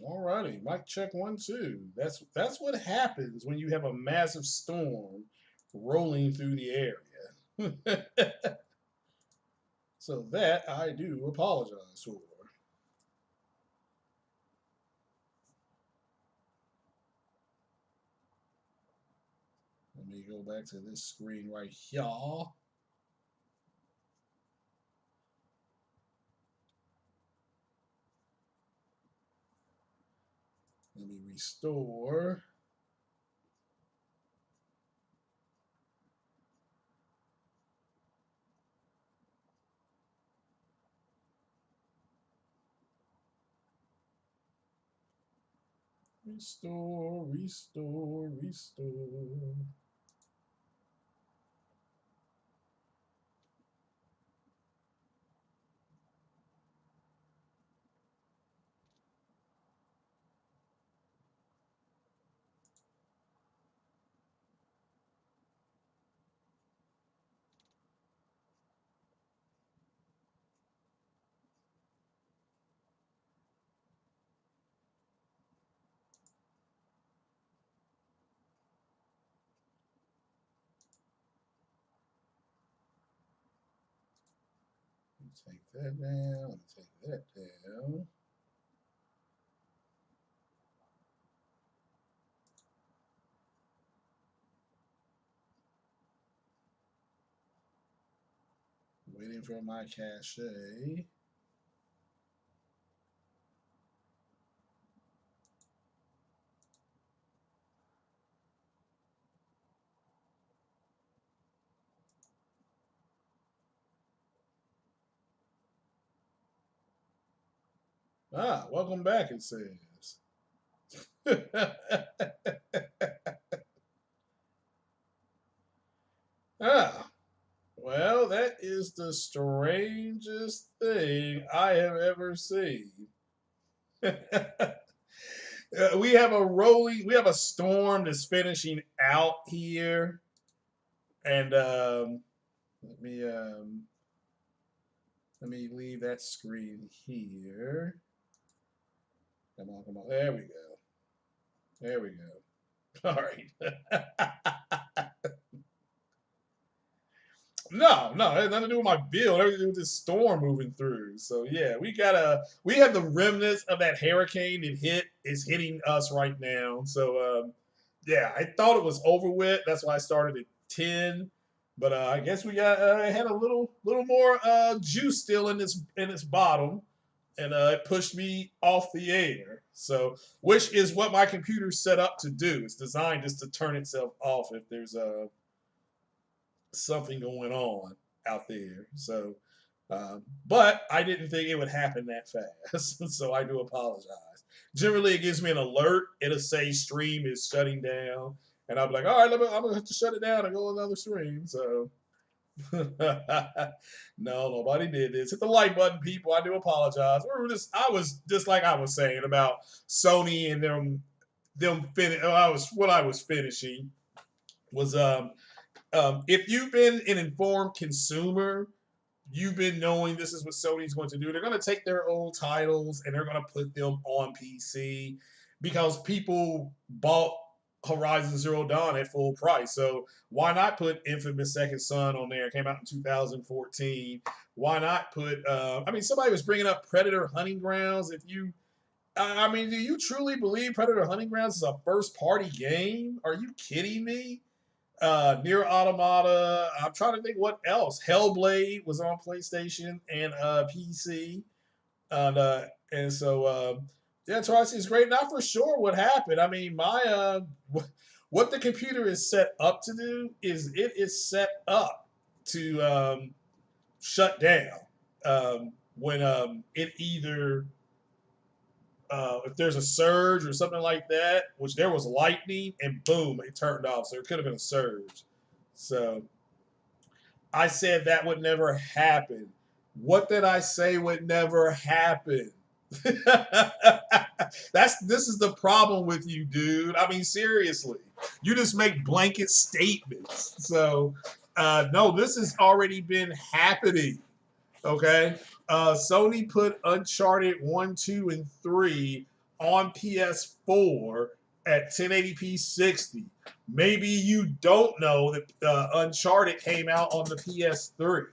Alrighty, mic check 1 2. That's what happens when you have a massive storm rolling through the area. So that I do apologize for. Let me go back to this screen right here. Let me restore. Restore, restore, restore. Take that down. Take that down. Waiting for my cache. Ah, welcome back, it says. Ah, well, that is the strangest thing I have ever seen. We have a storm that's finishing out here, and let me um, let me leave that screen here. Come on, come on. There we go. There we go. All right. No, it had nothing to do with my build. Everything to do with this storm moving through. So yeah, we have the remnants of that hurricane that is hitting us right now. So yeah, I thought it was over with. That's why I started at 10. But I guess we got had a little more juice still in its bottom, and it pushed me off the air. So which is what my computer's set up to do. It's designed just to turn itself off if there's something going on out there. So, but I didn't think it would happen that fast. So I do apologize. Generally, it gives me an alert. It'll say stream is shutting down. And I'll be like, all right, I'm going to have to shut it down and go another stream. So, no, nobody did this. Hit the like button, people. I do apologize. I was just like I was saying about Sony and them finish. What I was finishing was if you've been an informed consumer, you've been knowing this is what Sony's going to do. They're going to take their old titles and they're going to put them on PC because people bought Horizon Zero Dawn at full price. So why not put Infamous Second Son on there? It came out in 2014. Why not put? I mean, somebody was bringing up Predator Hunting Grounds. I mean, do you truly believe Predator Hunting Grounds is a first party game? Are you kidding me? Near Automata. I'm trying to think what else. Hellblade was on PlayStation and PC, and so yeah, Taurasi is great. Not for sure what happened. I mean, what the computer is set up to do is it is set up to shut down when it either if there's a surge or something like that, which there was lightning, and boom, it turned off. So it could have been a surge. So I said that would never happen. What did I say would never happen? This is the problem with you, dude. I mean, seriously, you just make blanket statements. So no, this has already been happening. Okay, Sony put Uncharted 1, 2, and 3 on PS4 at 1080p 60. Maybe you don't know that Uncharted came out on the PS3.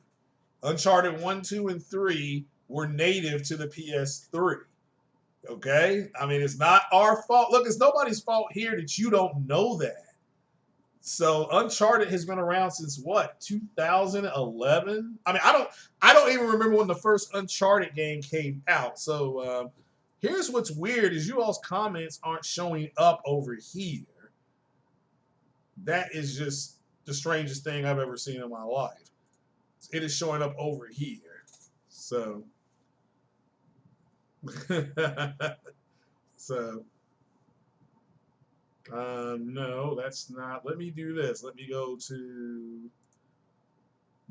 Uncharted 1, 2, and 3 were native to the PS3. Okay? I mean, it's not our fault. Look, it's nobody's fault here that you don't know that. So Uncharted has been around since what, 2011? I mean, I don't even remember when the first Uncharted game came out. So here's what's weird is you all's comments aren't showing up over here. That is just the strangest thing I've ever seen in my life. It is showing up over here. So so no, that's not. Let me do this. Let me go to.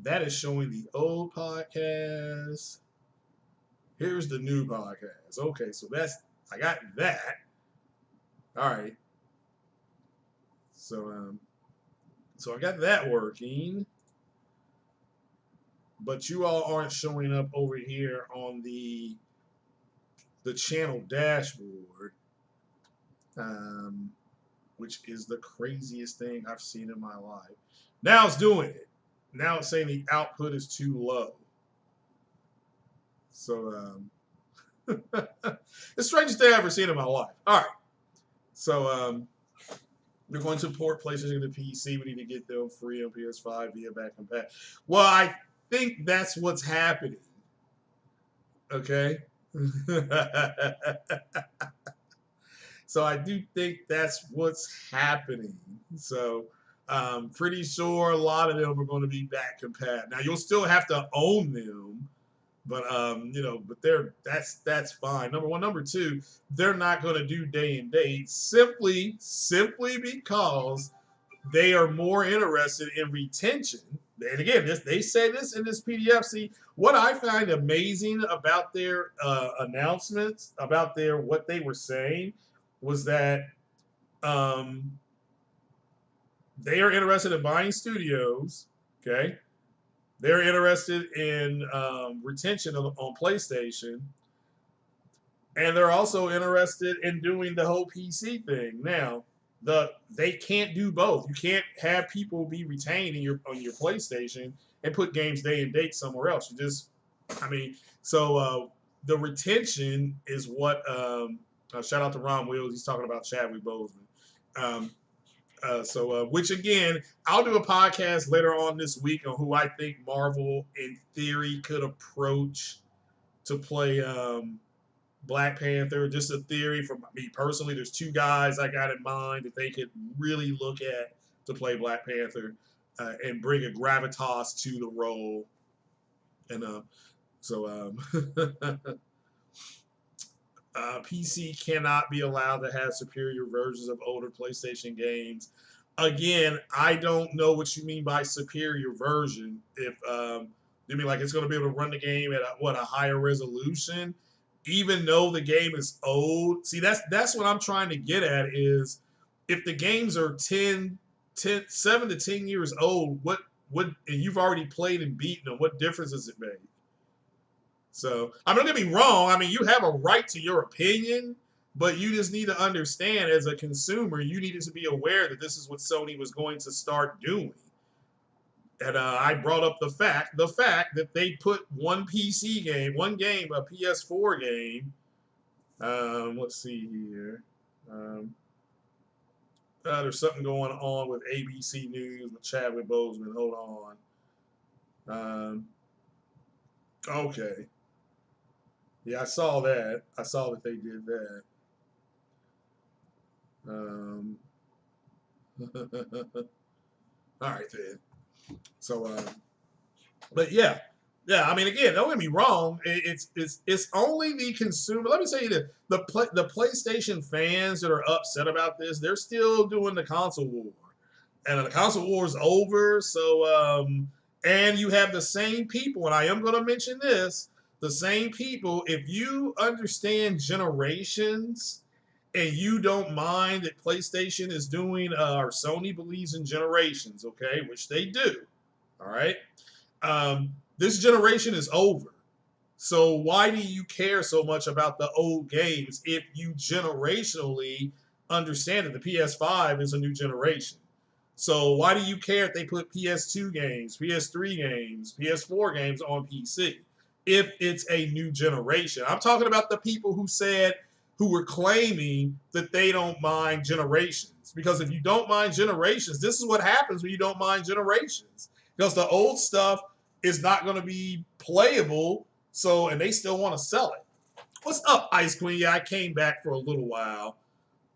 That is showing the old podcast. Here's the new podcast. Okay, so I got that. All right. So I got that working. But you all aren't showing up over here on the channel dashboard. Which is the craziest thing I've seen in my life. Now it's doing it. Now it's saying the output is too low. So the strangest thing I've ever seen in my life. All right. So we're going to port PlayStation to PC. We need to get them free on PS5 via back and pack. Well, I think that's what's happening. Okay. So I do think that's what's happening. So pretty sure a lot of them are going to be back compat. Now you'll still have to own them, but that's fine. Number one, number two, they're not going to do day and date simply because they are more interested in retention. And again, they say this in this PDF. See, what I find amazing about their announcements, about what they were saying, was that they are interested in buying studios. Okay, they're interested in retention on PlayStation, and they're also interested in doing the whole PC thing. Now, they can't do both. You can't have people be retained on your PlayStation and put games day and date somewhere else. You just, I mean, so the retention is what. Shout out to Ron Wills. He's talking about Chadwick Boseman. Which again, I'll do a podcast later on this week on who I think Marvel, in theory, could approach to play Black Panther. Just a theory from me personally. There's two guys I got in mind that they could really look at to play Black Panther and bring a gravitas to the role. And PC cannot be allowed to have superior versions of older PlayStation games. Again, I don't know what you mean by superior version. If you mean like it's going to be able to run the game at a higher resolution, even though the game is old. See, that's what I'm trying to get at is if the games are 7 to 10 years old, what and you've already played and beaten them, what difference does it make? So, I'm not going to be wrong. I mean, you have a right to your opinion, but you just need to understand as a consumer, you needed to be aware that this is what Sony was going to start doing. And I brought up the fact that they put one PC game, one game, a PS4 game. Let's see here. There's something going on with ABC News with Chadwick Boseman. Hold on. Okay. Yeah, I saw that. I saw that they did that. All right then. So, but yeah. I mean, again, don't get me wrong. It's only the consumer. Let me tell you this: the PlayStation fans that are upset about this, they're still doing the console war, and the console war is over. So, and you have the same people, and I am going to mention this. The same people, if you understand generations and you don't mind that PlayStation is doing, or Sony believes in generations, okay, which they do, all right? This generation is over. So why do you care so much about the old games if you generationally understand that the PS5 is a new generation? So why do you care if they put PS2 games, PS3 games, PS4 games on PC if it's a new generation? I'm talking about the people who were claiming that they don't mind generations. Because if you don't mind generations, this is what happens when you don't mind generations. Because the old stuff is not going to be playable, so and they still want to sell it. What's up, Ice Queen? Yeah, I came back for a little while.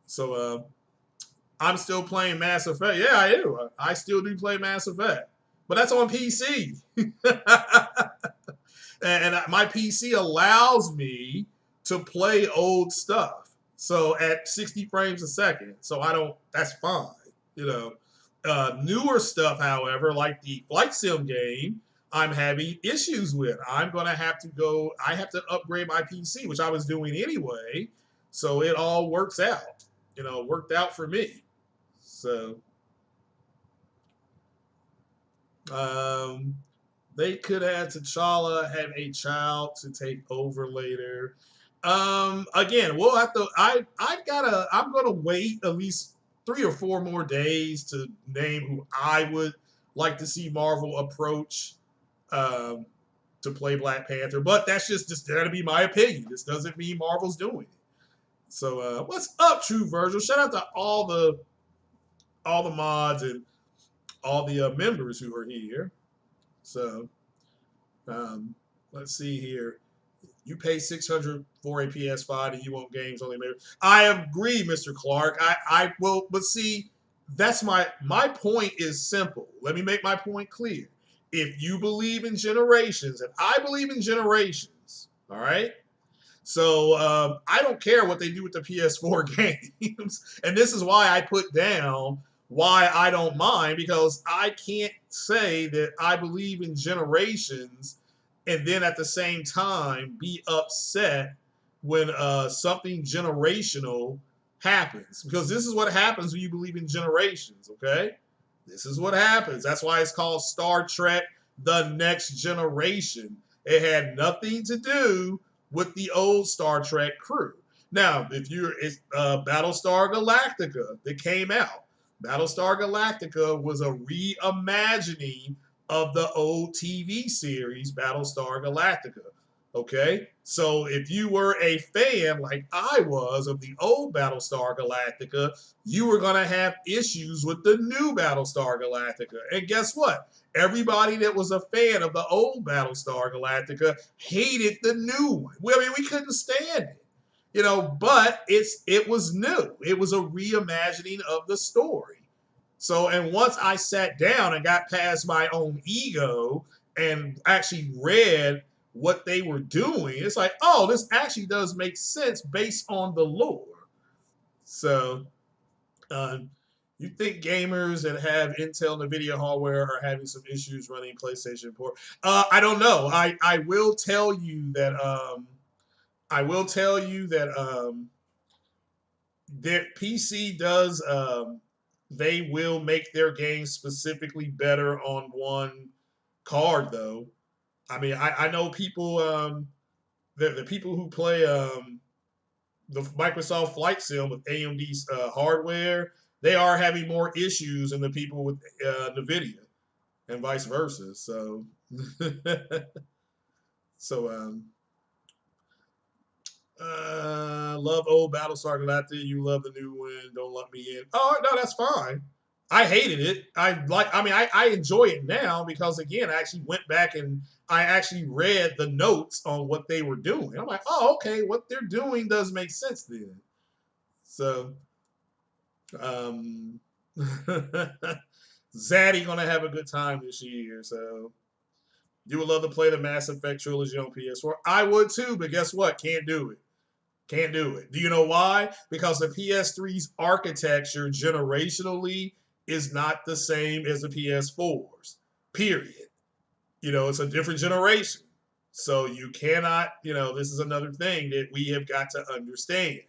So I'm still playing Mass Effect. Yeah, I do. I still do play Mass Effect. But that's on PC. And my PC allows me to play old stuff. So at 60 frames a second. So I don't, that's fine. You know, newer stuff, however, like the Flight Sim game, I'm having issues with. I have to upgrade my PC, which I was doing anyway. So it all works out. Worked out for me. So um, they could have T'Challa have a child to take over later. Again, we'll have to. I'm gonna wait at least 3 or 4 more days to name who I would like to see Marvel approach um, to play Black Panther. But that's just gonna be my opinion. This doesn't mean Marvel's doing it. So what's up, True Virgil? Shout out to all the mods and all the members who are here. So um, let's see here. You pay 600 for a PS5 and you want games only. Maybe I agree, Mr. Clark. I will, but see, that's my point is simple. Let me make my point clear. If you believe in generations, and I believe in generations, all right. So I don't care what they do with the PS4 games, and this is why I put down why I don't mind, because I can't say that I believe in generations and then at the same time be upset when something generational happens, because this is what happens when you believe in generations. Okay, this is what happens. That's why it's called Star Trek: The Next Generation. It had nothing to do with the old Star Trek crew. Now, if you're it's Battlestar Galactica that came out, Battlestar Galactica was a reimagining of the old TV series Battlestar Galactica. Okay, so if you were a fan like I was of the old Battlestar Galactica, you were going to have issues with the new Battlestar Galactica. And guess what? Everybody that was a fan of the old Battlestar Galactica hated the new one. I mean, we couldn't stand it, but it was new. It was a reimagining of the story. So, and once I sat down and got past my own ego and actually read what they were doing, it's like, oh, this actually does make sense based on the lore. So, uh, you think gamers that have Intel NVIDIA hardware are having some issues running PlayStation 4? I don't know. I will tell you that their PC does. They will make their games specifically better on one card, though. I mean, I know people. The people who play the Microsoft Flight Sim with AMD's hardware, they are having more issues than the people with NVIDIA, and vice versa. So, so love old Battlestar Galactica. You love the new one. Don't let me in. Oh no, that's fine. I hated it. I enjoy it now because again, I actually went back and I actually read the notes on what they were doing. I'm like, oh, okay, what they're doing does make sense then. So, um, Zaddy gonna have a good time this year. So, you would love to play the Mass Effect trilogy on PS4. I would too, but guess what? Can't do it. Can't do it. Do you know why? Because the PS3's architecture generationally is not the same as the PS4's. Period. It's a different generation. So you cannot, this is another thing that we have got to understand.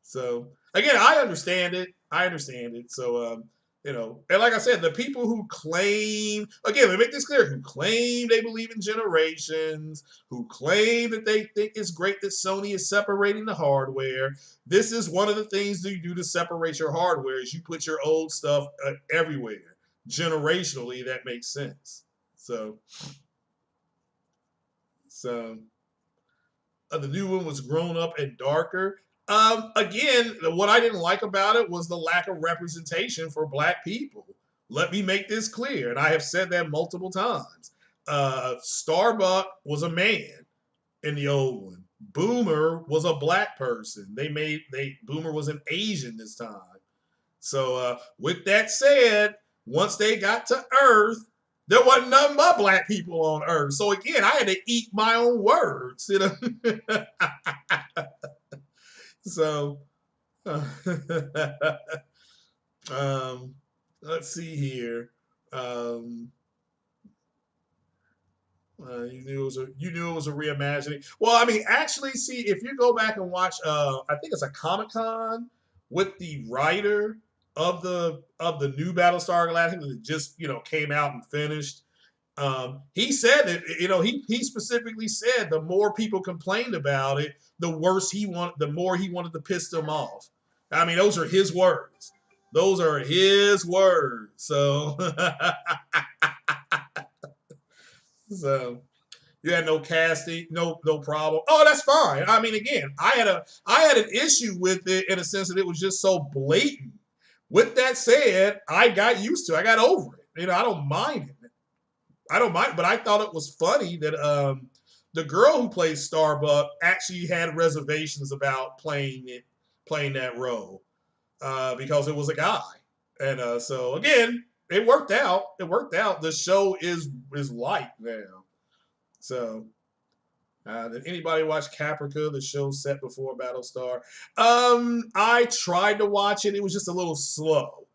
So again, I understand it. I understand it. So And like I said, the people who claim, again, let me make this clear, who claim they believe in generations, who claim that they think it's great that Sony is separating the hardware. This is one of the things that you do to separate your hardware is you put your old stuff everywhere. Generationally, that makes sense. So the new one was grown up and darker. Again, what I didn't like about it was the lack of representation for black people. Let me make this clear, and I have said that multiple times. Starbuck was a man in the old one. Boomer was a black person. Boomer was an Asian this time. So with that said, once they got to Earth, there wasn't nothing but black people on Earth. So again, I had to eat my own words, So, um, let's see here. Um, you knew it was a reimagining. Well, I mean, actually, see if you go back and watch, I think it's a Comic Con with the writer of the new Battlestar Galactica that just came out and finished. He said that he specifically said the more people complained about it, the more he wanted to piss them off. I mean, those are his words. Those are his words. So, so you had no casting, no problem. Oh, that's fine. I mean, again, I had an issue with it in a sense that it was just so blatant. With that said, I got used to it. I got over it. I don't mind it. I don't mind, but I thought it was funny that the girl who plays Starbuck actually had reservations about playing that role because it was a guy, and so again, it worked out. It worked out. The show is light now. So, did anybody watch Caprica, the show set before Battlestar? I tried to watch it. It was just a little slow.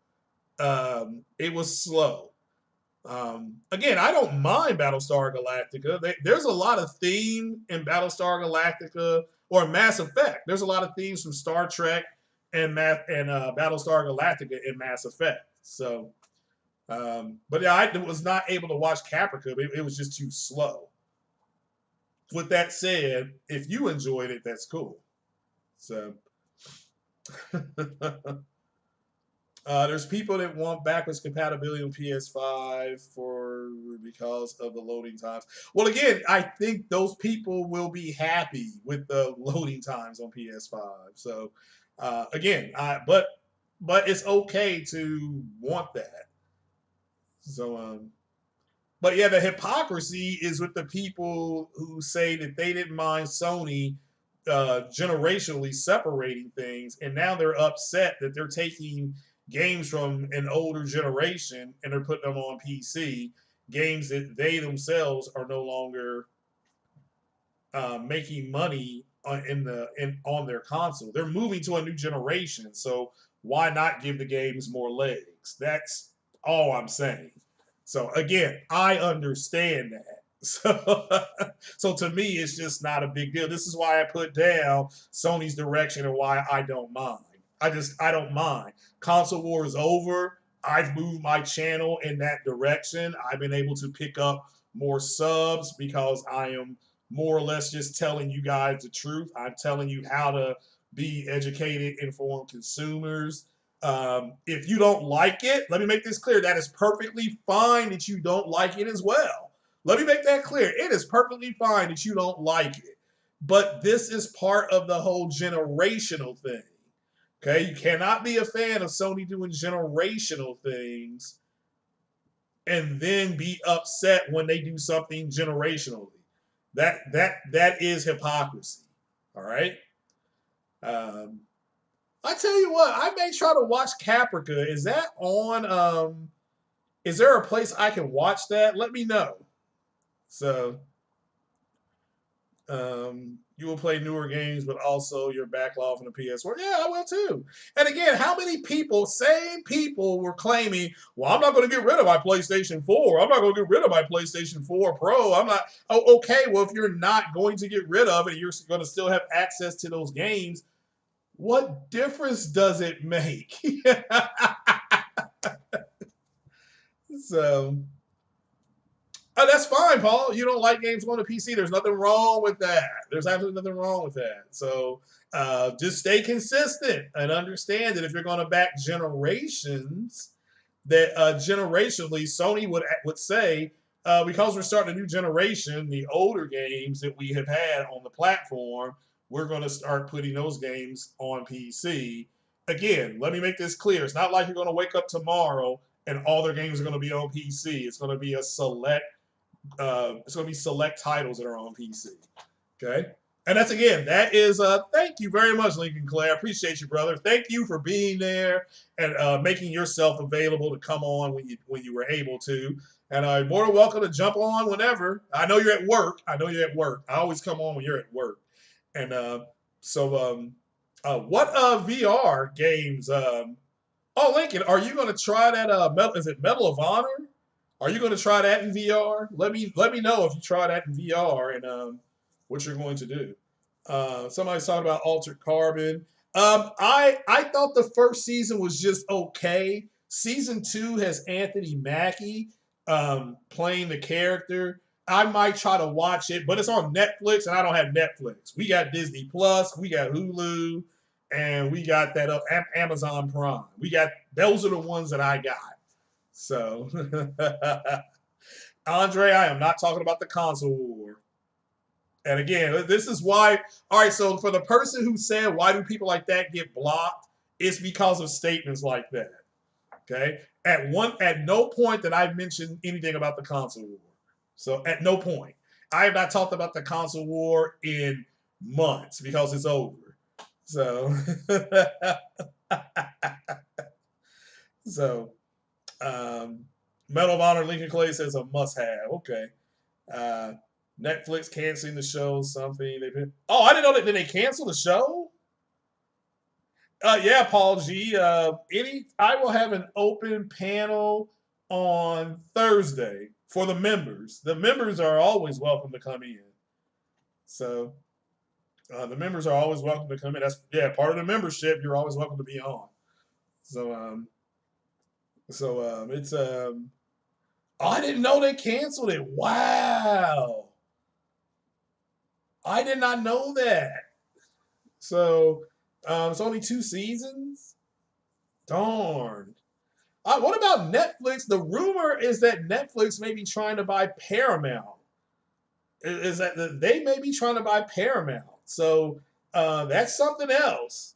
It was slow. Again, I don't mind Battlestar Galactica. There's a lot of theme in Battlestar Galactica or Mass Effect. There's a lot of themes from Star Trek and Battlestar Galactica in Mass Effect. So, but yeah, I was not able to watch Caprica. It was just too slow. With that said, if you enjoyed it, that's cool. So. There's people that want backwards compatibility on PS5 because of the loading times. Well, again, I think those people will be happy with the loading times on PS5. So, again, but it's okay to want that. So, but yeah, the hypocrisy is with the people who say that they didn't mind Sony generationally separating things, and now they're upset that they're taking games from an older generation and they're putting them on PC, games that they themselves are no longer making money on their console. They're moving to a new generation, so why not give the games more legs? That's all I'm saying. So again, I understand that. So, so to me, it's just not a big deal. This is why I put down Sony's direction and why I don't mind. I don't mind. Console war is over. I've moved my channel in that direction. I've been able to pick up more subs because I am more or less just telling you guys the truth. I'm telling you how to be educated, informed consumers. If you don't like it, let me make this clear. That is perfectly fine that you don't like it as well. Let me make that clear. It is perfectly fine that you don't like it. But this is part of the whole generational thing. Okay, you cannot be a fan of Sony doing generational things and then be upset when they do something generationally. That is hypocrisy. All right. Um, I tell you what, I may try to watch Caprica. Is that on? Is there a place I can watch that? Let me know. So, you will play newer games, but also your backlog from the PS4. Yeah, I will too. And again, how many people, same people, were claiming, well, I'm not going to get rid of my PlayStation 4. I'm not going to get rid of my PlayStation 4 Pro. I'm not. Oh, okay, well, if you're not going to get rid of it, you're going to still have access to those games. What difference does it make? So that's fine, Paul. You don't like games going to PC. There's nothing wrong with that. There's absolutely nothing wrong with that. So just stay consistent and understand that if you're going to back generations, that generationally, Sony would say, because we're starting a new generation, the older games that we have had on the platform, we're going to start putting those games on PC. Again, let me make this clear. It's not like you're going to wake up tomorrow and all their games are going to be on PC. It's going to be a select. It's going to be select titles that are on PC. Okay. And that's again, that is thank you very much, Lincoln Clay. I appreciate you, brother. Thank you for being there and making yourself available to come on when you were able to. And you're more than welcome to jump on whenever. I know you're at work. I know you're at work. I always come on when you're at work. And what VR games? Oh, Lincoln, are you going to try that? Is it Medal of Honor? Are you going to try that in VR? Let me know if you try that in VR and what you're going to do. Somebody's talking about Altered Carbon. I thought the first season was just okay. Season 2 has Anthony Mackie playing the character. I might try to watch it, but it's on Netflix, and I don't have Netflix. We got Disney Plus, we got Hulu, and we got that Amazon Prime. Those are the ones that I got. So, Andre, I am not talking about the console war. And again, this is why. All right, so for the person who said, why do people like that get blocked? It's because of statements like that. Okay. At no point did I mention anything about the console war. So at no point. I have not talked about the console war in months because it's over. So, so. Medal of Honor, Lincoln Clay says a must-have. Okay. Netflix canceling the show. Something they've been. Oh, I didn't know that. Did they cancel the show? Yeah, Paul G. I will have an open panel on Thursday for the members. The members are always welcome to come in. So the members are always welcome to come in. That's part of the membership. You're always welcome to be on. So it's oh, I didn't know they canceled it. Wow. I did not know that. So it's only 2 seasons? Darn. What about Netflix? The rumor is that Netflix may be trying to buy Paramount. Is that they may be trying to buy Paramount. So that's something else.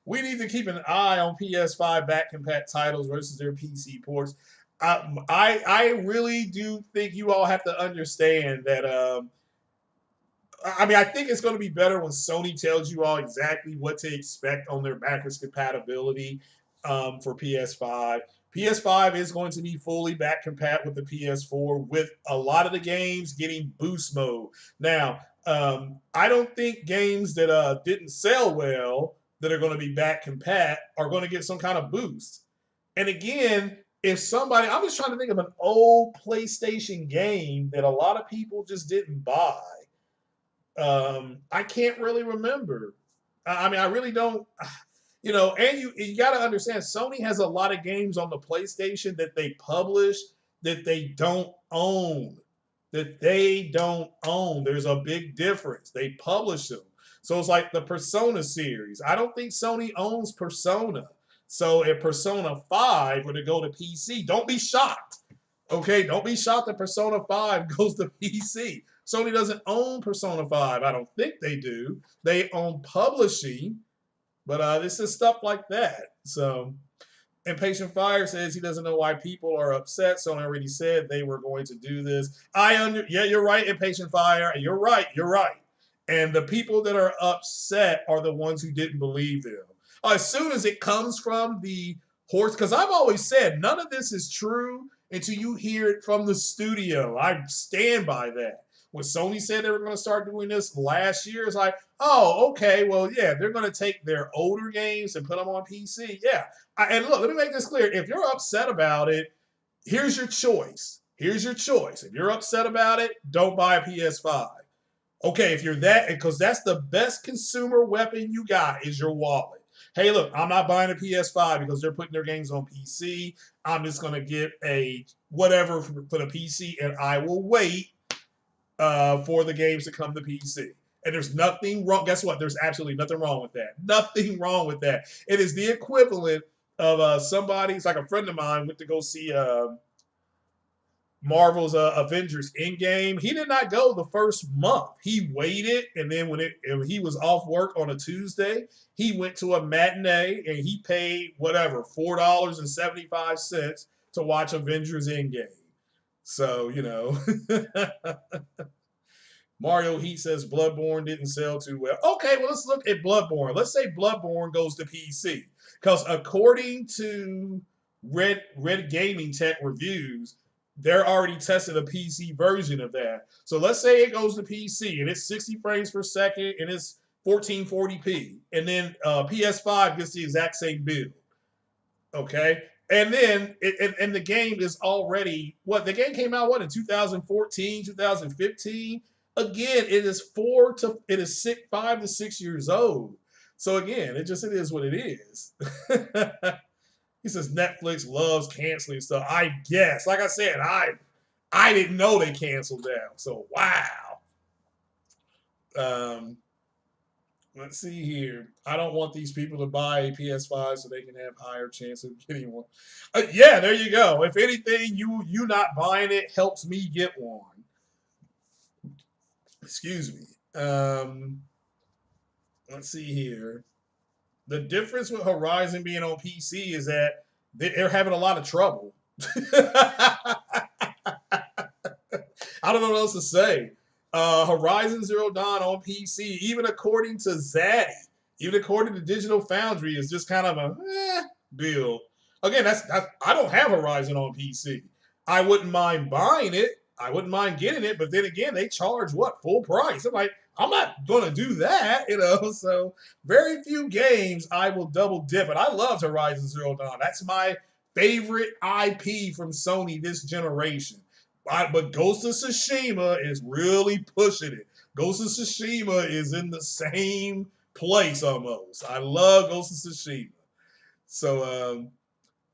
We need to keep an eye on PS5 back compat titles versus their PC ports. I really do think you all have to understand that. I think it's going to be better when Sony tells you all exactly what to expect on their backwards compatibility for PS5. PS5 is going to be fully back compat with the PS4, with a lot of the games getting boost mode. Now, I don't think games that didn't sell well that are going to be back compat are going to get some kind of boost. And again, I'm just trying to think of an old PlayStation game that a lot of people just didn't buy. I can't really remember. I really don't. And you got to understand, Sony has a lot of games on the PlayStation that they publish that they don't own. There's a big difference. They publish them. So it's like the Persona series. I don't think Sony owns Persona. So if Persona 5 were to go to PC, don't be shocked. Okay, don't be shocked that Persona 5 goes to PC. Sony doesn't own Persona 5. I don't think they do. They own publishing, but this is stuff like that. So, Impatient Fire says he doesn't know why people are upset. Sony already said they were going to do this. Yeah, you're right, Impatient Fire. You're right. And the people that are upset are the ones who didn't believe them. As soon as it comes from the horse, because I've always said none of this is true until you hear it from the studio. I stand by that. When Sony said they were going to start doing this last year, it's like, oh, okay, well, yeah, they're going to take their older games and put them on PC. Yeah. And look, let me make this clear. If you're upset about it, here's your choice. If you're upset about it, don't buy a PS5. Okay, if you're that, because that's the best consumer weapon you got is your wallet. hey, look, I'm not buying a PS5 because they're putting their games on PC. I'm just gonna get a whatever for the PC, and I will wait for the games to come to PC. And there's nothing wrong. Guess what? There's absolutely nothing wrong with that. Nothing wrong with that. It is the equivalent of somebody. It's like a friend of mine went to go see Marvel's Avengers Endgame. He did not go the first month. He waited, and then when he was off work on a Tuesday, he went to a matinee and he paid whatever $4.75 to watch Avengers Endgame. So Mario Heat says Bloodborne didn't sell too well. Okay, well let's look at Bloodborne. Let's say Bloodborne goes to PC because according to Red Gaming Tech reviews, they're already tested a PC version of that. So let's say it goes to PC and it's 60 frames per second and it's 1440p, and then PS5 gets the exact same build. Okay, and then and the game is already the game came out in 2014, 2015. Again, it is 5 to 6 years old. So again, it is what it is. He says Netflix loves canceling stuff. I guess, like I said, I didn't know they canceled that. So wow. Um, Let's see here. I don't want these people to buy a PS5 so they can have higher chance of getting one. Yeah, there you go. If anything, you not buying it helps me get one. Excuse me. Let's see here. The difference with Horizon being on PC is that they're having a lot of trouble. I don't know what else to say. Horizon Zero Dawn on PC, even according to Zaddy, even according to Digital Foundry, is just kind of a build. Again, that's I don't have Horizon on PC. I wouldn't mind buying it. I wouldn't mind getting it, but then again, they charge full price. I'm like, I'm not gonna do that, So very few games I will double dip, and I loved Horizon Zero Dawn. That's my favorite IP from Sony this generation. But Ghost of Tsushima is really pushing it. Ghost of Tsushima is in the same place almost. I love Ghost of Tsushima. So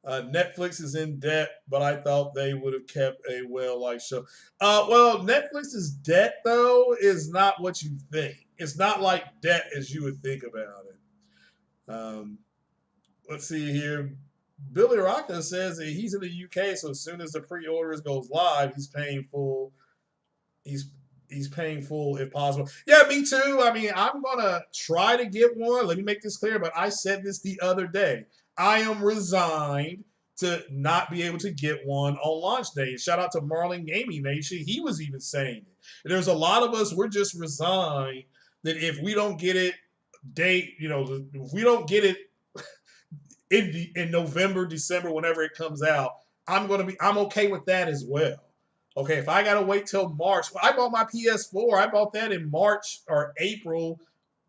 Netflix is in debt, but I thought they would have kept a well-liked show. Well, Netflix's debt though is not what you think. It's not like debt as you would think about it. Let's see here. Billy Rocca says that he's in the UK, so as soon as the pre-orders goes live, he's paying full. He's paying full if possible. Yeah, me too. I mean, I'm gonna try to get one. Let me make this clear. But I said this the other day. I am resigned to not be able to get one on launch day. Shout out to Marlon Gaming Nation. He was even saying it. There's a lot of us. We're just resigned that if we don't get it, if we don't get it in November, December, whenever it comes out, I'm okay with that as well. Okay, if I gotta wait till March, I bought my PS4. I bought that in March or April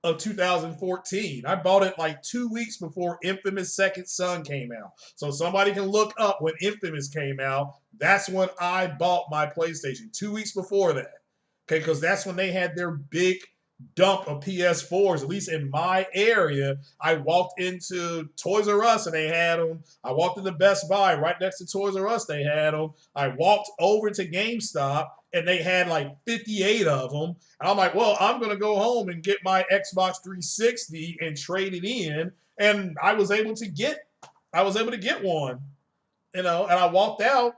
of 2014. I bought it like 2 weeks before Infamous Second Son came out. So somebody can look up when Infamous came out. That's when I bought my PlayStation. 2 weeks before that. Okay, because that's when they had their big dump of PS4s, at least in my area. I walked into Toys R Us and they had them. I walked into Best Buy right next to Toys R Us, they had them. I walked over to GameStop and they had like 58 of them. And I'm like, well, I'm going to go home and get my Xbox 360 and trade it in. And I was able to get one, and I walked out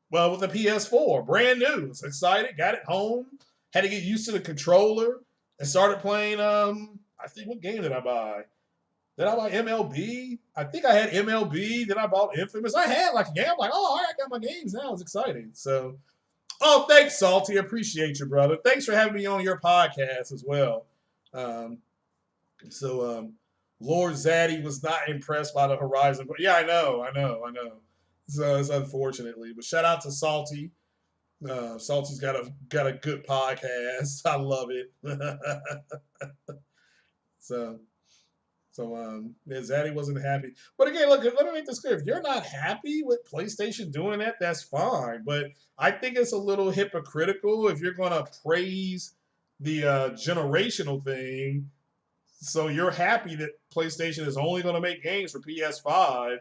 with a PS4, brand new. I was excited, got it home, had to get used to the controller, and started playing. I think, what game did I buy? Did I buy MLB? I think I had MLB. Then I bought Infamous. I had like a game. I'm like, oh, all right, I got my games now. It's exciting. So, thanks, Salty. Appreciate you, brother. Thanks for having me on your podcast as well. Um, so, Lord Zaddy was not impressed by the Horizon. But yeah, I know. So it's unfortunately, but shout out to Salty. Salty's got a good podcast. I love it. so yeah, Zaddy wasn't happy. But again, look, let me make this clear. If you're not happy with PlayStation doing that, that's fine. But I think it's a little hypocritical if you're gonna praise the generational thing So you're happy that PlayStation is only going to make games for PS5,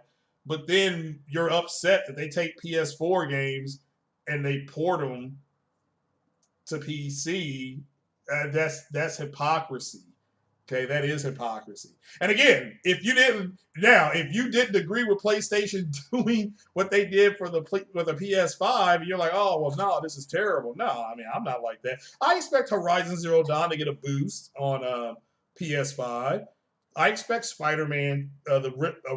but then you're upset that they take PS4 games and they port them to PC. That's hypocrisy. Okay, that is hypocrisy. And again, if you didn't agree with PlayStation doing what they did for the with the PS5, you're like, oh well, no, this is terrible. No, I mean, I'm not like that. I expect Horizon Zero Dawn to get a boost on PS5. I expect Spider-Man,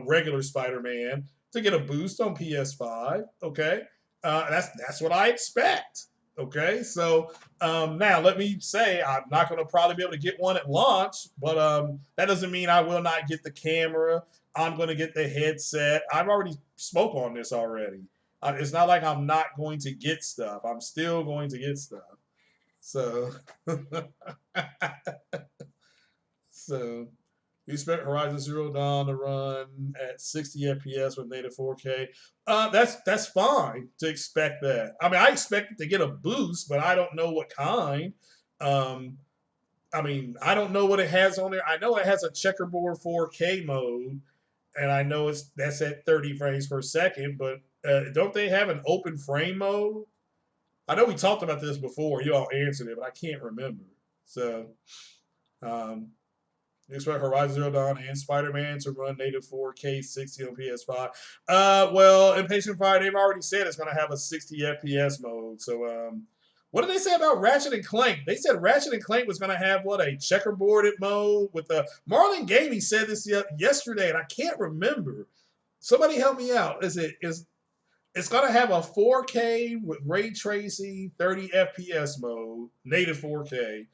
regular Spider-Man, to get a boost on PS5. Okay, that's what I expect. Okay, so now, let me say I'm not going to probably be able to get one at launch, but that doesn't mean I will not get the camera. I'm going to get the headset. I've already spoke on this already. It's not like I'm not going to get stuff. I'm still going to get stuff. So, so we expect Horizon Zero Dawn to run at 60 FPS with native 4K. That's fine to expect that. I mean, I expect it to get a boost, but I don't know what kind. Um, I mean, I don't know what it has on there. I know it has a checkerboard 4K mode, and I know that's at 30 frames per second. But don't they have an open frame mode? I know we talked about this before. You all answered it, but I can't remember. So. Um, you expect Horizon Zero Dawn and Spider-Man to run native 4K 60 on PS5. Well, Impatient Fire, they've already said it's going to have a 60 FPS mode. So, what did they say about Ratchet and Clank? They said Ratchet and Clank was going to have a checkerboarded mode with the Marlon Gaming said this yesterday, and I can't remember. Somebody help me out. It's going to have a 4K with ray tracing, 30 FPS mode, native 4K.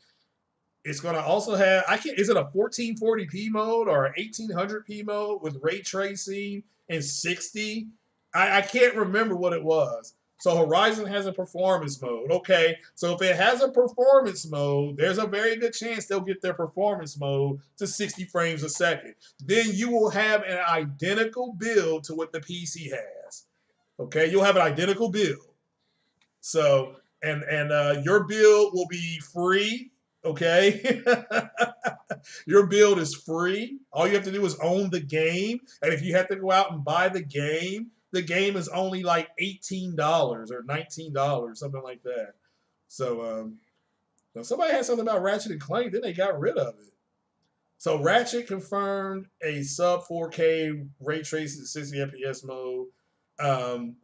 It's going to also have, is it a 1440p mode or an 1800p mode with ray tracing and 60? I can't remember what it was. So Horizon has a performance mode. Okay, so if it has a performance mode, there's a very good chance they'll get their performance mode to 60 frames a second. Then you will have an identical build to what the PC has. Okay, you'll have an identical build. So, and your build will be free. Okay, your build is free. All you have to do is own the game, and if you have to go out and buy the game is only like $18 or $19, something like that. So, now somebody had something about Ratchet and Clank, then they got rid of it. So Ratchet confirmed a sub 4K ray tracing 60 FPS mode. Um,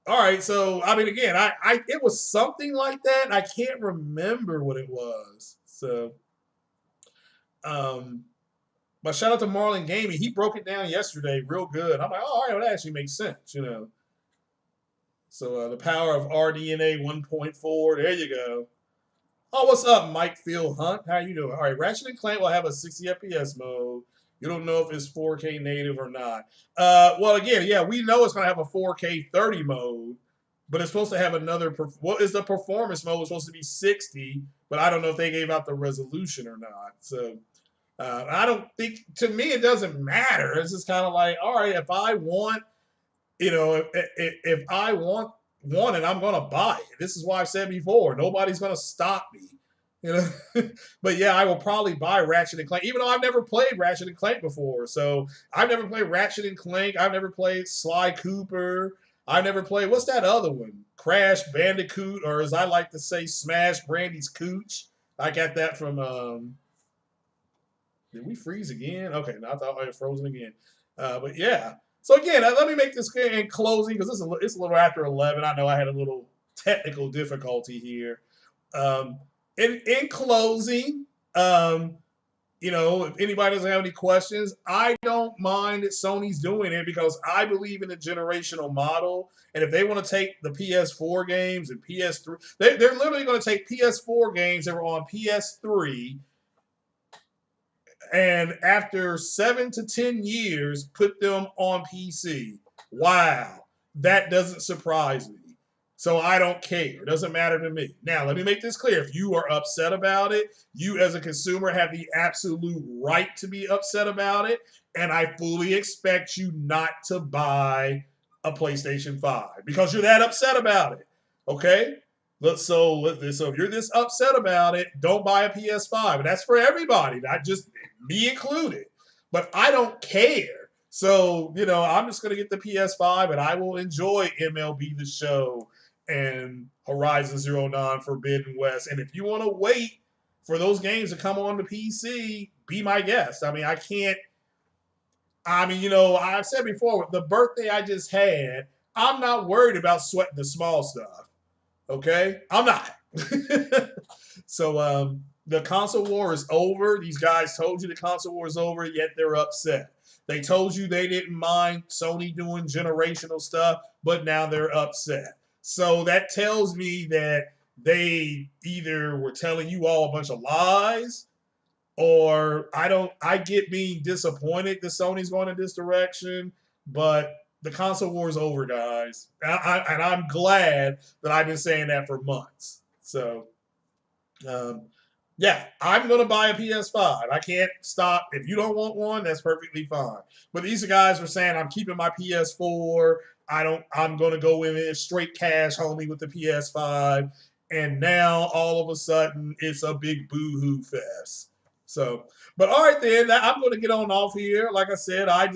all right, so I mean, again, it was something like that. I can't remember what it was. So, um, but shout out to Marlon Gaming. He broke it down yesterday, real good. I'm like, oh, all right, well, that actually makes sense. So the power of RDNA 1.4. There you go. Oh, what's up, Mike Phil Hunt? How you doing? All right, Ratchet and Clank will have a 60 FPS mode. You don't know if it's 4K native or not. Well, again, yeah, we know it's going to have a 4K 30 mode, but it's supposed to have another. What is the performance mode? It's supposed to be 60, but I don't know if they gave out the resolution or not. So I don't think. To me, it doesn't matter. It's just kind of like, all right, if I want if I want one and I'm going to buy it. This is why I've said before, nobody's going to stop me. But yeah, I will probably buy Ratchet and Clank, even though I've never played Ratchet and Clank before. So I've never played Ratchet and Clank. I've never played Sly Cooper. I've never played, what's that other one? Crash Bandicoot, or as I like to say, Smash Brandy's Cooch. I got that from, did we freeze again? Okay, no, I thought I had frozen again. But yeah. So again, let me make this in closing because it's a little after 11. I know I had a little technical difficulty here. Um, in closing, if anybody doesn't have any questions, I don't mind that Sony's doing it because I believe in the generational model. And if they want to take the PS4 games and PS3, they're literally going to take PS4 games that were on PS3 and after 7 to 10 years, put them on PC. Wow, that doesn't surprise me. So I don't care. It doesn't matter to me. Now, let me make this clear. If you are upset about it, you as a consumer have the absolute right to be upset about it. And I fully expect you not to buy a PlayStation 5 because you're that upset about it. Okay? So if you're this upset about it, don't buy a PS5. And that's for everybody, not just me included. But I don't care. So, I'm just going to get the PS5 and I will enjoy MLB The Show and Horizon Zero Nine Forbidden West. And if you want to wait for those games to come on the PC, be my guest. I mean, I can't. I've said before, the birthday I just had, I'm not worried about sweating the small stuff. Okay, I'm not. So the console war is over. These guys told you the console war is over, yet they're upset. They told you they didn't mind Sony doing generational stuff, but now they're upset. So that tells me that they either were telling you all a bunch of lies, or I get being disappointed that Sony's going in this direction, but the console war is over, guys. And I'm glad that I've been saying that for months. So, um, yeah, I'm going to buy a PS5. I can't stop. If you don't want one, that's perfectly fine. But these guys are saying I'm keeping my PS4. I'm going to go in straight cash, homie, with the PS5. And now all of a sudden it's a big boo-hoo fest. So, but all right then, I'm going to get on off here. Like I said, I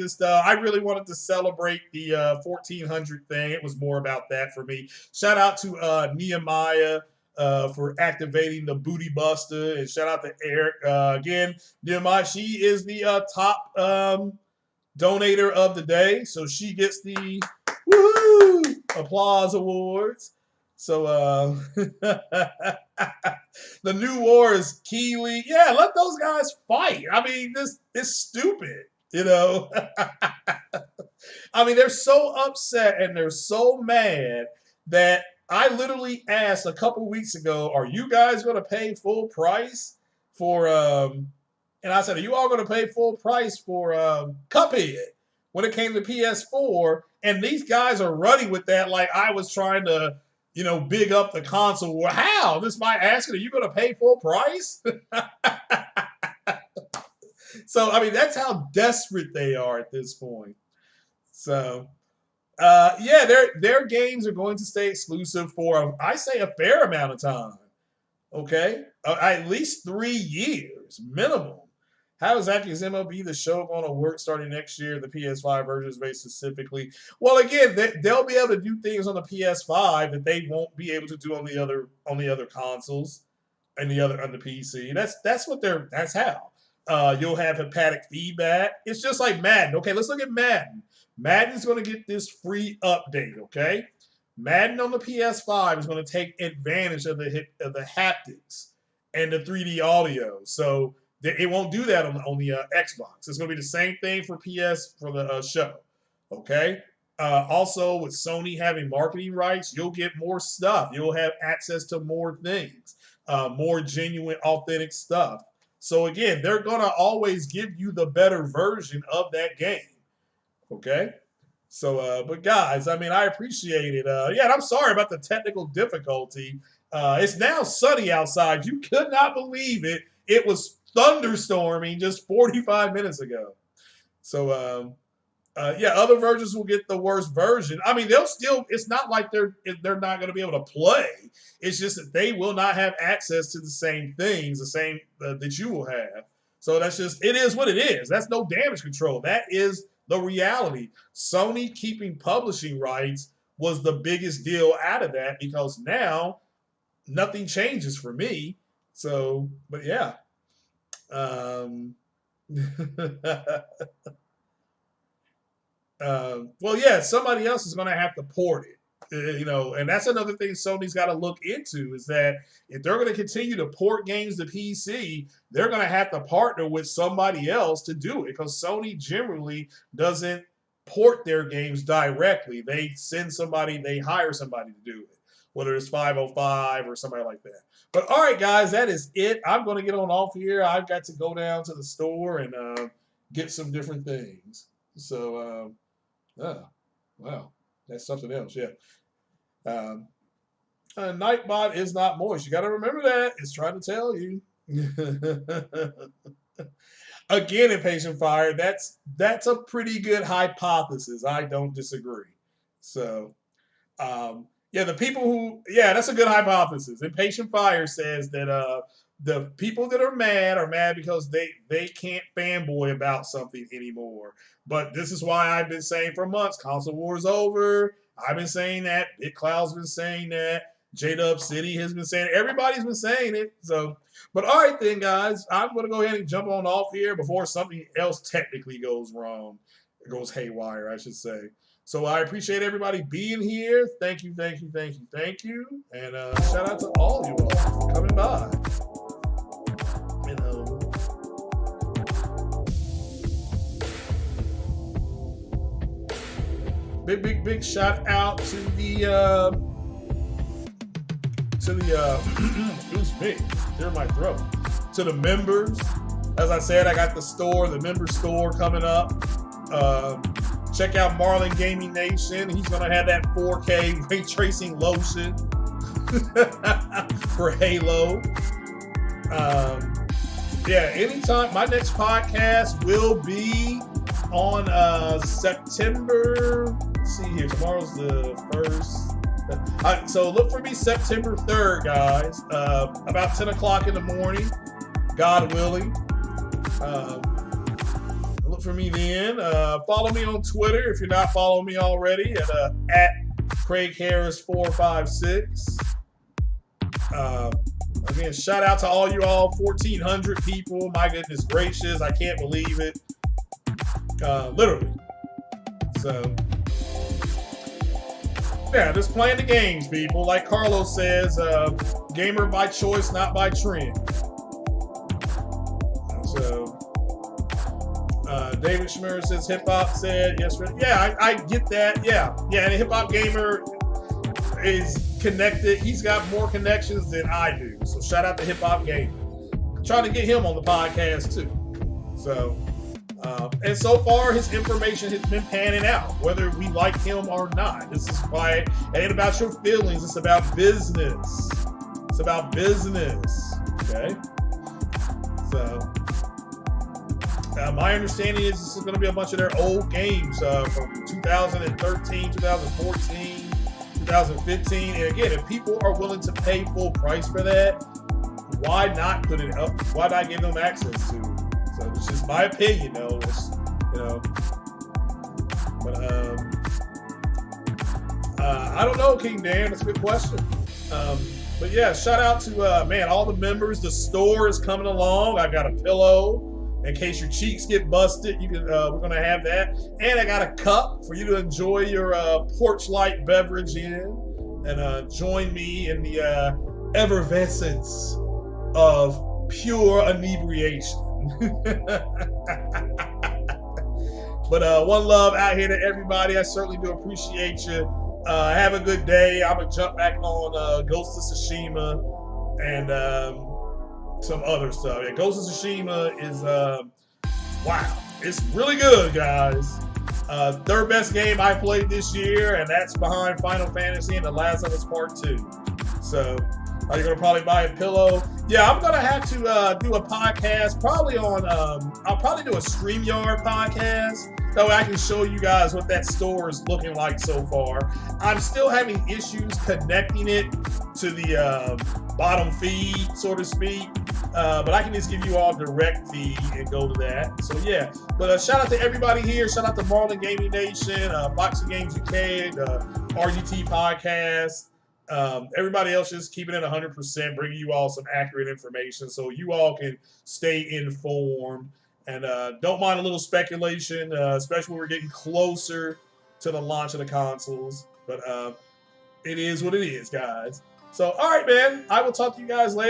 really wanted to celebrate the 1400 thing. It was more about that for me. Shout out to Nehemiah for activating the Booty Buster, and shout out to Eric again. Nehemiah, she is the top donator of the day, so she gets the woohoo applause awards. So the new war is Keeley. Yeah, let those guys fight. I mean, this is stupid. I mean, they're so upset and they're so mad that I literally asked a couple weeks ago, "Are you guys going to pay full price for?" And I said, "Are you all going to pay full price for Cuphead when it came to PS4?" And these guys are running with that like I was trying to, big up the console. Well, how? This is my asking, are you going to pay full price? So, I mean, that's how desperate they are at this point. So, yeah, their games are going to stay exclusive for, I say, a fair amount of time. Okay, at least 3 years minimum. How exactly is MLB The Show going to work starting next year? The PS5 version is made specifically. Well, again, they'll be able to do things on the PS5 that they won't be able to do on the other consoles and the other on the PC. That's how. You'll have hepatic feedback. It's just like Madden. Okay, let's look at Madden. Madden's going to get this free update. Okay, Madden on the PS5 is going to take advantage of the haptics and the 3D audio. So it won't do that on the Xbox. It's going to be the same thing for the show. Okay. Also, with Sony having marketing rights, you'll get more stuff. You'll have access to more things, more genuine, authentic stuff. So again, they're going to always give you the better version of that game. Okay. So, but guys, I mean, I appreciate it. Yeah, and I'm sorry about the technical difficulty. It's now sunny outside. You could not believe it. It was thunderstorming just 45 minutes ago. So, yeah, other versions will get the worst version. I mean, they'll still. It's not like they're not going to be able to play. It's just that they will not have access to the same things, the same that you will have. So that's just it is what it is. That's no damage control. That is the reality. Sony keeping publishing rights was the biggest deal out of that because now nothing changes for me. So, but yeah. Um, well, yeah, somebody else is going to have to port it. And that's another thing Sony's got to look into is that if they're going to continue to port games to PC, they're going to have to partner with somebody else to do it because Sony generally doesn't port their games directly. They hire somebody to do it, whether it's 505 or somebody like that. But all right, guys, that is it. I'm going to get on off here. I've got to go down to the store and get some different things. So, oh, wow, that's something else. Yeah. Nightbot is not moist. You got to remember that. It's trying to tell you. Again, Impatient Fire, that's a pretty good hypothesis. I don't disagree. So, Yeah, the people who, yeah, that's a good hypothesis. Impatient Fire says that the people that are mad because they can't fanboy about something anymore. But this is why I've been saying for months, console war's over. I've been saying that. Big Cloud's been saying that. J Dub City has been saying it. Everybody's been saying it. So, but all right then, guys, I'm gonna go ahead and jump on off here before something else technically goes wrong, goes haywire, I should say. So I appreciate everybody being here. Thank you, thank you, thank you, thank you. And shout out to all you all for coming by. And, big shout out to excuse me, clear my throat. To the members. As I said, I got the member store coming up. Check out Marlin Gaming Nation. He's gonna have that 4K ray tracing lotion for Halo. Yeah, anytime. My next podcast will be on September. Let's see here. Tomorrow's the 1st. So look for me September 3rd, guys. About 10 o'clock in the morning, God willing. Look for me then. Follow me on Twitter if you're not following me already at Craig Harris 456. Again, shout out to all you all, 1,400 people. My goodness gracious, I can't believe it. Literally. So, yeah, just playing the games, people. Like Carlos says, gamer by choice, not by trend. So, David Schmer says hip hop said yes. Yeah, I get that. Yeah, and a hip hop gamer is connected. He's got more connections than I do. So shout out to hip hop gamer. I'm trying to get him on the podcast too. So, and so far his information has been panning out, whether we like him or not. This is why it ain't about your feelings. It's about business. It's about business. Okay. So. My understanding is this is going to be a bunch of their old games from 2013, 2014, 2015. And again, if people are willing to pay full price for that, why not put it up? Why not give them access to it? So it's just my opinion, though. But I don't know, King Dan. That's a good question. But yeah, shout out to man, all the members. The store is coming along. I got a pillow. In case your cheeks get busted, you can. We're gonna have that, and I got a cup for you to enjoy your porch light beverage in, and join me in the effervescence of pure inebriation. But one love out here to everybody. I certainly do appreciate you. Have a good day. I'm gonna jump back on Ghost of Tsushima and. Some other stuff. Yeah, Ghost of Tsushima is wow, it's really good, guys. Third best game I played this year, and that's behind Final Fantasy and The Last of Us Part 2. So, are you gonna probably buy a pillow? Yeah, I'm gonna have to do a podcast probably on. I'll probably do a StreamYard podcast. That way I can show you guys what that store is looking like so far. I'm still having issues connecting it to the bottom feed, so to speak. But I can just give you all direct feed and go to that. So yeah, but shout out to everybody here. Shout out to Marlin Gaming Nation, Boxing Games UK, the RGT podcast. Everybody else just keeping it 100%, bringing you all some accurate information so you all can stay informed. And don't mind a little speculation, especially when we're getting closer to the launch of the consoles. But it is what it is, guys. So, all right, man. I will talk to you guys later.